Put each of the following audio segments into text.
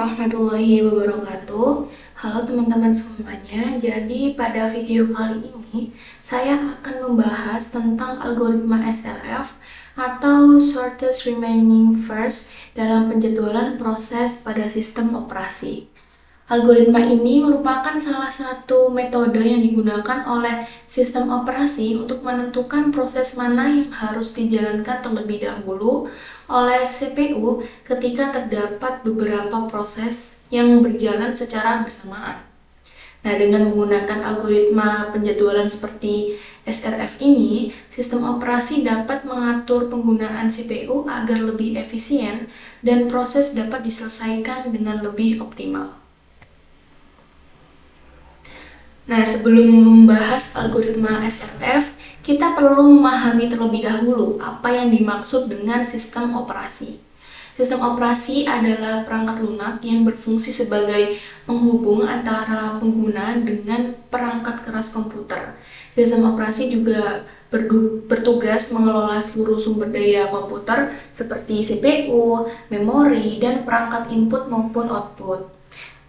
warahmatullahi wabarakatuh. Halo teman-teman semuanya. Jadi pada video kali ini saya akan membahas tentang algoritma SRF atau Shortest Remaining First dalam penjadwalan proses pada sistem operasi. Algoritma ini merupakan salah satu metode yang digunakan oleh sistem operasi untuk menentukan proses mana yang harus dijalankan terlebih dahulu oleh CPU ketika terdapat beberapa proses yang berjalan secara bersamaan. Nah, dengan menggunakan algoritma penjadwalan seperti SRF ini, sistem operasi dapat mengatur penggunaan CPU agar lebih efisien dan proses dapat diselesaikan dengan lebih optimal. Nah, sebelum membahas algoritma SRF, kita perlu memahami terlebih dahulu apa yang dimaksud dengan sistem operasi. Sistem operasi adalah perangkat lunak yang berfungsi sebagai penghubung antara pengguna dengan perangkat keras komputer. Sistem operasi juga bertugas mengelola seluruh sumber daya komputer seperti CPU, memori, dan perangkat input maupun output.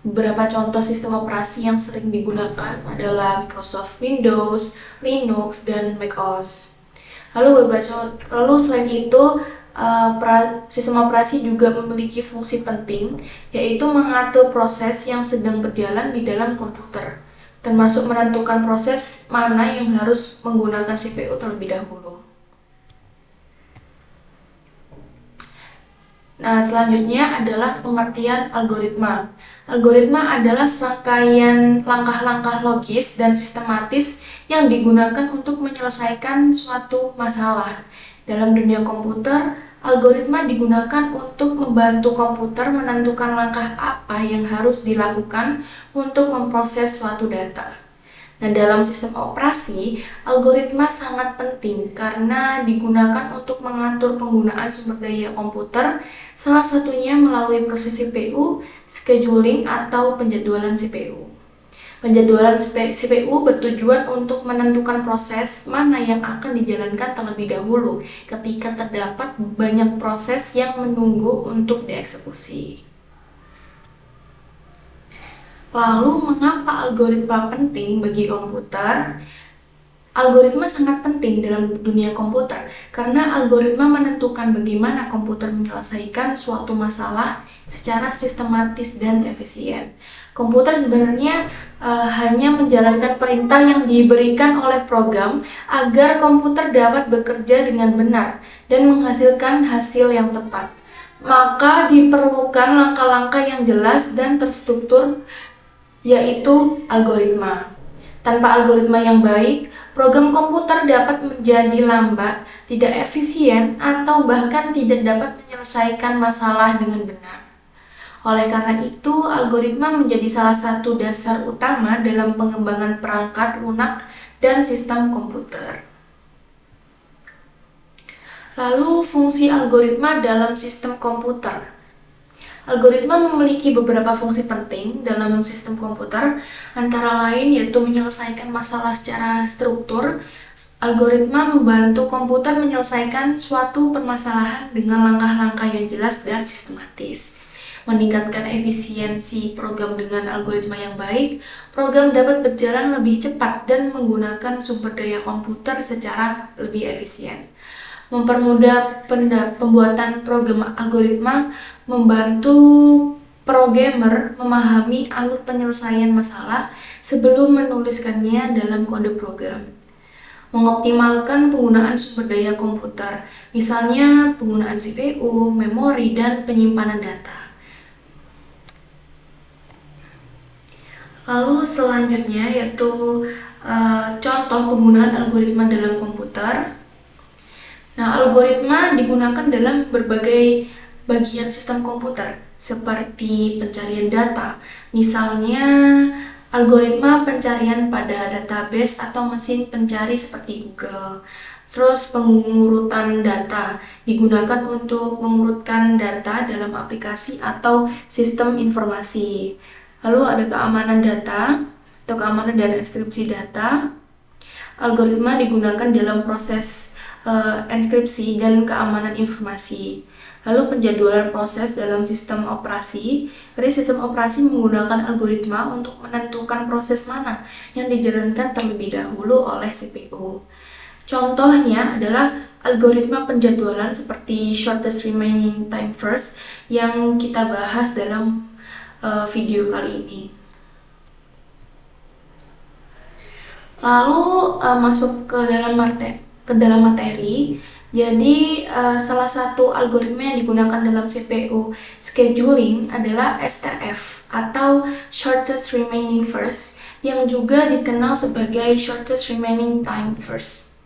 Beberapa contoh sistem operasi yang sering digunakan adalah Microsoft Windows, Linux, dan macOS. Lalu selain itu, sistem operasi juga memiliki fungsi penting, yaitu mengatur proses yang sedang berjalan di dalam komputer, termasuk menentukan proses mana yang harus menggunakan CPU terlebih dahulu. Nah, selanjutnya adalah pengertian algoritma. Algoritma adalah serangkaian langkah-langkah logis dan sistematis yang digunakan untuk menyelesaikan suatu masalah. Dalam dunia komputer, algoritma digunakan untuk membantu komputer menentukan langkah apa yang harus dilakukan untuk memproses suatu data. Nah, dalam sistem operasi, algoritma sangat penting karena digunakan untuk mengatur penggunaan sumber daya komputer, salah satunya melalui proses CPU, scheduling, atau penjadwalan CPU. Penjadwalan CPU bertujuan untuk menentukan proses mana yang akan dijalankan terlebih dahulu ketika terdapat banyak proses yang menunggu untuk dieksekusi. Lalu, mengapa algoritma penting bagi komputer? Algoritma sangat penting dalam dunia komputer karena algoritma menentukan bagaimana komputer menyelesaikan suatu masalah secara sistematis dan efisien. Komputer sebenarnya hanya menjalankan perintah yang diberikan oleh program agar komputer dapat bekerja dengan benar dan menghasilkan hasil yang tepat. Maka diperlukan langkah-langkah yang jelas dan terstruktur, yaitu algoritma. Tanpa algoritma yang baik, program komputer dapat menjadi lambat, tidak efisien, atau bahkan tidak dapat menyelesaikan masalah dengan benar. Oleh karena itu, algoritma menjadi salah satu dasar utama dalam pengembangan perangkat lunak dan sistem komputer. Lalu, fungsi algoritma dalam sistem komputer. Algoritma memiliki beberapa fungsi penting dalam sistem komputer, antara lain yaitu menyelesaikan masalah secara struktur. Algoritma membantu komputer menyelesaikan suatu permasalahan dengan langkah-langkah yang jelas dan sistematis. Meningkatkan efisiensi program dengan algoritma yang baik, program dapat berjalan lebih cepat dan menggunakan sumber daya komputer secara lebih efisien. Mempermudah pembuatan program algoritma, membantu programmer memahami alur penyelesaian masalah sebelum menuliskannya dalam kode program. Mengoptimalkan penggunaan sumber daya komputer, misalnya penggunaan CPU, memori, dan penyimpanan data. Lalu selanjutnya yaitu contoh penggunaan algoritma dalam komputer. Nah, algoritma digunakan dalam berbagai bagian sistem komputer, seperti pencarian data. Misalnya, algoritma pencarian pada database atau mesin pencari seperti Google. Terus, pengurutan data digunakan untuk mengurutkan data dalam aplikasi atau sistem informasi. Lalu ada keamanan data atau keamanan dan enkripsi data. Algoritma digunakan dalam proses enkripsi dan keamanan informasi. Lalu penjadwalan proses dalam sistem operasi. Jadi sistem operasi menggunakan algoritma untuk menentukan proses mana yang dijalankan terlebih dahulu oleh CPU. Contohnya adalah algoritma penjadwalan seperti shortest remaining time first yang kita bahas dalam video kali ini. Lalu masuk ke dalam materi. Jadi salah satu algoritma yang digunakan dalam CPU scheduling adalah SRF atau shortest remaining first, yang juga dikenal sebagai shortest remaining time first.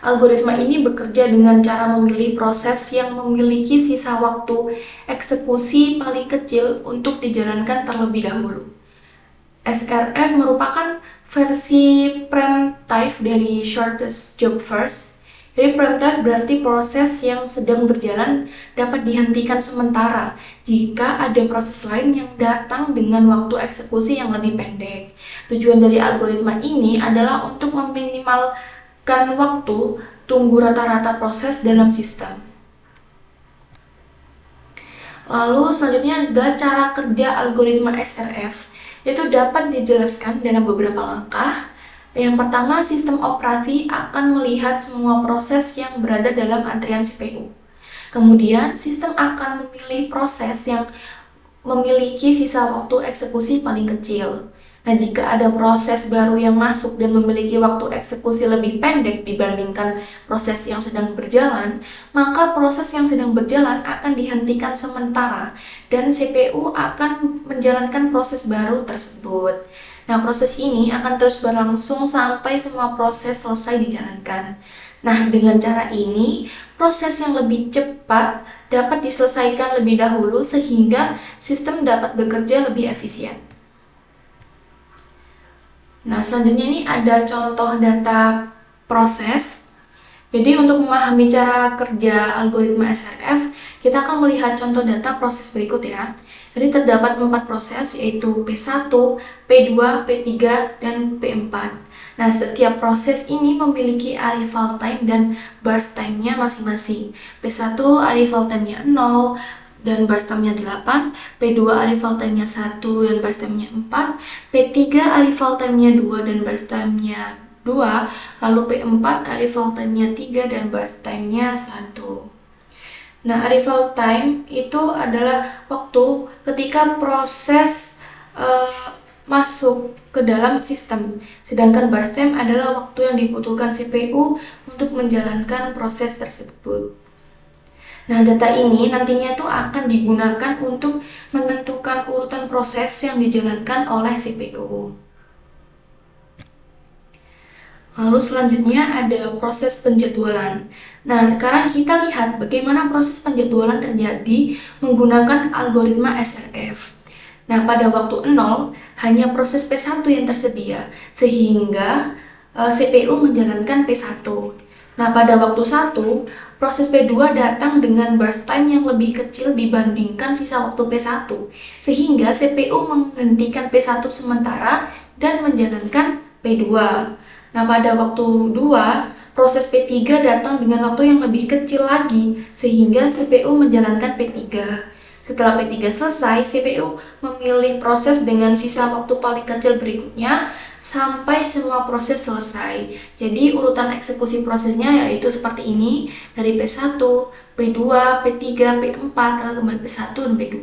Algoritma ini bekerja dengan cara memilih proses yang memiliki sisa waktu eksekusi paling kecil untuk dijalankan terlebih dahulu. SRF merupakan versi preemptive dari shortest job first. Jadi preemptive berarti proses yang sedang berjalan dapat dihentikan sementara jika ada proses lain yang datang dengan waktu eksekusi yang lebih pendek. Tujuan dari algoritma ini adalah untuk meminimalkan waktu tunggu rata-rata proses dalam sistem. Lalu selanjutnya adalah cara kerja algoritma SRF. Itu dapat dijelaskan dalam beberapa langkah. Yang pertama, sistem operasi akan melihat semua proses yang berada dalam antrian CPU. Kemudian, sistem akan memilih proses yang memiliki sisa waktu eksekusi paling kecil. Nah, jika ada proses baru yang masuk dan memiliki waktu eksekusi lebih pendek dibandingkan proses yang sedang berjalan, maka proses yang sedang berjalan akan dihentikan sementara dan CPU akan menjalankan proses baru tersebut. Nah, proses ini akan terus berlangsung sampai semua proses selesai dijalankan. Nah, dengan cara ini, proses yang lebih cepat dapat diselesaikan lebih dahulu sehingga sistem dapat bekerja lebih efisien. Nah, selanjutnya ini ada contoh data proses. Jadi untuk memahami cara kerja algoritma SRF, kita akan melihat contoh data proses berikut ya. Jadi terdapat 4 proses yaitu P1, P2, P3, dan P4. Nah, setiap proses ini memiliki arrival time dan burst time-nya masing-masing. P1 arrival time-nya 0, dan burst time-nya 8, P2 arrival time-nya 1 dan burst time-nya 4, P3 arrival time-nya 2 dan burst time-nya 2, lalu P4 arrival time-nya 3 dan burst time-nya 1. Nah, arrival time itu adalah waktu ketika proses masuk ke dalam sistem, sedangkan burst time adalah waktu yang dibutuhkan CPU untuk menjalankan proses tersebut. Nah, data ini nantinya tuh akan digunakan untuk menentukan urutan proses yang dijalankan oleh CPU. Lalu selanjutnya ada proses penjadwalan. Nah, sekarang kita lihat bagaimana proses penjadwalan terjadi menggunakan algoritma SRF. Nah, pada waktu 0, hanya proses P1 yang tersedia, sehingga CPU menjalankan P1. Nah, pada waktu 1, proses P2 datang dengan burst time yang lebih kecil dibandingkan sisa waktu P1, sehingga CPU menghentikan P1 sementara dan menjalankan P2. Nah, pada waktu 2, proses P3 datang dengan waktu yang lebih kecil lagi, sehingga CPU menjalankan P3. Setelah P3 selesai, CPU memilih proses dengan sisa waktu paling kecil berikutnya sampai semua proses selesai. Jadi urutan eksekusi prosesnya yaitu seperti ini, dari P1, P2, P3, P4, lalu kemudian P1 dan P2.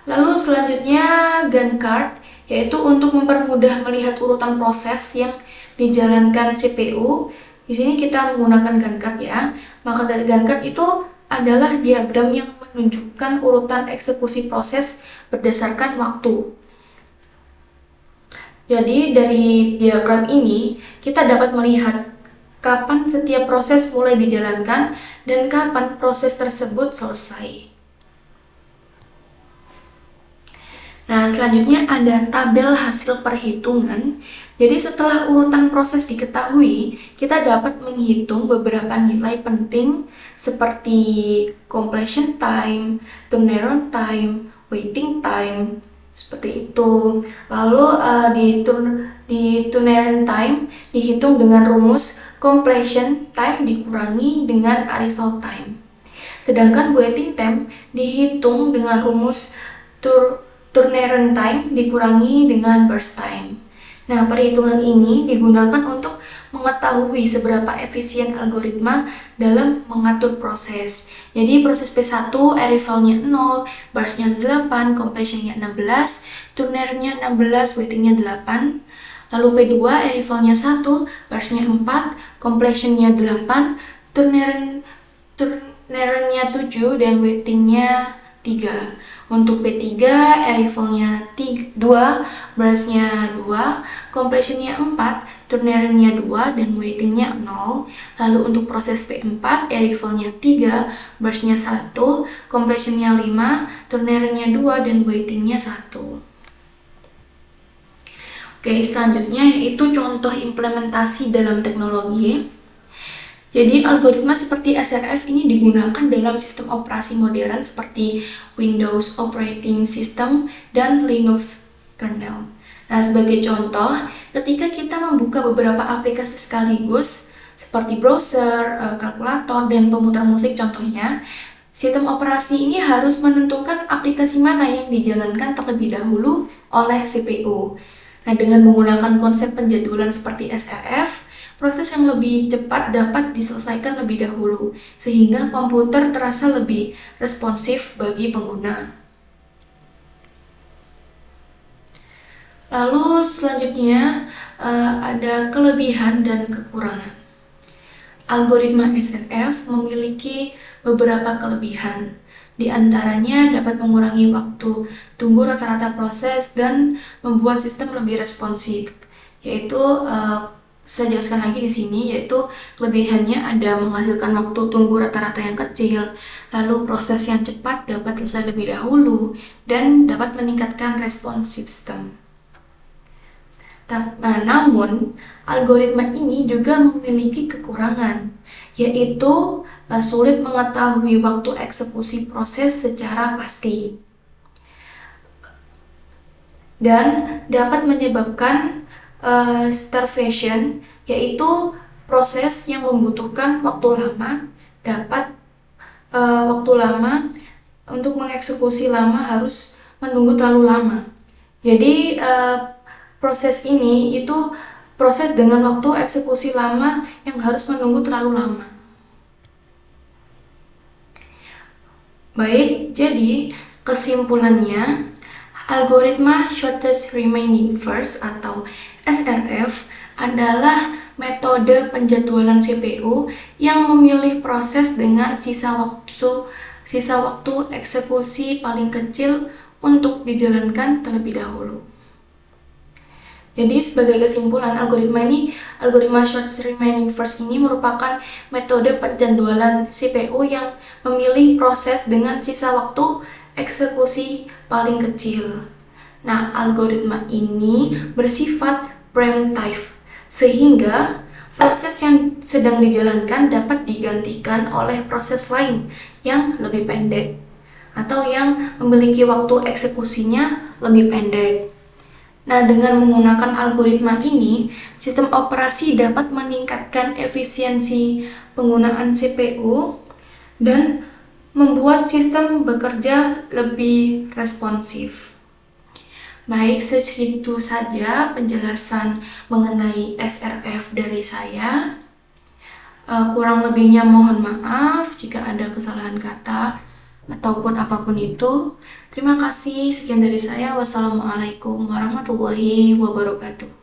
Lalu selanjutnya Gantt chart, yaitu untuk mempermudah melihat urutan proses yang dijalankan CPU. Di sini kita menggunakan Gantt chart ya. Maka dari Gantt chart itu adalah diagram yang menunjukkan urutan eksekusi proses berdasarkan waktu. Jadi dari diagram ini kita dapat melihat kapan setiap proses mulai dijalankan dan kapan proses tersebut selesai. Nah, selanjutnya ada tabel hasil perhitungan. Jadi setelah urutan proses diketahui, kita dapat menghitung beberapa nilai penting seperti completion time, turnaround time, waiting time, seperti itu. Lalu di turnaround time dihitung dengan rumus completion time dikurangi dengan arrival time. Sedangkan waiting time dihitung dengan rumus turnaround time dikurangi dengan burst time. Nah, perhitungan ini digunakan untuk mengetahui seberapa efisien algoritma dalam mengatur proses. Jadi proses P1 arrival-nya 0, burst-nya 8, completion-nya 16, turnaround-nya 16, waiting-nya 8. Lalu P2 arrival-nya 1, burst-nya 4, completion-nya 8, turnaround-nya 7, dan waiting-nya 3. Untuk P3 arrival-nya 2, burst-nya 2, completion-nya 4, turnaround-nya 2, dan waiting-nya 0. Lalu untuk proses P4 arrival-nya 3, burst-nya 1, completion-nya 5, turnaround-nya 2, dan waiting-nya 1. Oke, selanjutnya yaitu contoh implementasi dalam teknologi. Jadi algoritma seperti SRF ini digunakan dalam sistem operasi modern seperti Windows Operating System dan Linux kernel. Nah, sebagai contoh, ketika kita membuka beberapa aplikasi sekaligus seperti browser, kalkulator, dan pemutar musik contohnya, sistem operasi ini harus menentukan aplikasi mana yang dijalankan terlebih dahulu oleh CPU. Nah, dengan menggunakan konsep penjadwalan seperti SRF, proses yang lebih cepat dapat diselesaikan lebih dahulu, sehingga komputer terasa lebih responsif bagi pengguna. Lalu selanjutnya ada kelebihan dan kekurangan. Algoritma SRF memiliki beberapa kelebihan. Di antaranya dapat mengurangi waktu tunggu rata-rata proses dan membuat sistem lebih responsif. Yaitu saya jelaskan lagi di sini, yaitu kelebihannya ada menghasilkan waktu tunggu rata-rata yang kecil, lalu proses yang cepat dapat selesai lebih dahulu, dan dapat meningkatkan respons sistem. Nah, namun algoritma ini juga memiliki kekurangan, yaitu sulit mengetahui waktu eksekusi proses secara pasti dan dapat menyebabkan starvation, yaitu proses yang membutuhkan waktu lama untuk mengeksekusi lama harus menunggu terlalu lama. Jadi proses ini itu proses dengan waktu eksekusi lama yang harus menunggu terlalu lama. Baik, jadi kesimpulannya, algoritma shortest remaining first atau SRF adalah metode penjadwalan CPU yang memilih proses dengan sisa waktu eksekusi paling kecil untuk dijalankan terlebih dahulu. Jadi sebagai kesimpulan, algoritma shortest remaining first ini merupakan metode penjadwalan CPU yang memilih proses dengan sisa waktu eksekusi paling kecil. Nah, algoritma ini bersifat preemptive, sehingga proses yang sedang dijalankan dapat digantikan oleh proses lain yang lebih pendek atau yang memiliki waktu eksekusinya lebih pendek. Nah, dengan menggunakan algoritma ini, sistem operasi dapat meningkatkan efisiensi penggunaan CPU dan membuat sistem bekerja lebih responsif. Baik, segitu saja penjelasan mengenai SRF dari saya. Kurang lebihnya mohon maaf jika ada kesalahan kata ataupun apapun itu. Terima kasih, sekian dari saya. Wassalamualaikum warahmatullahi wabarakatuh.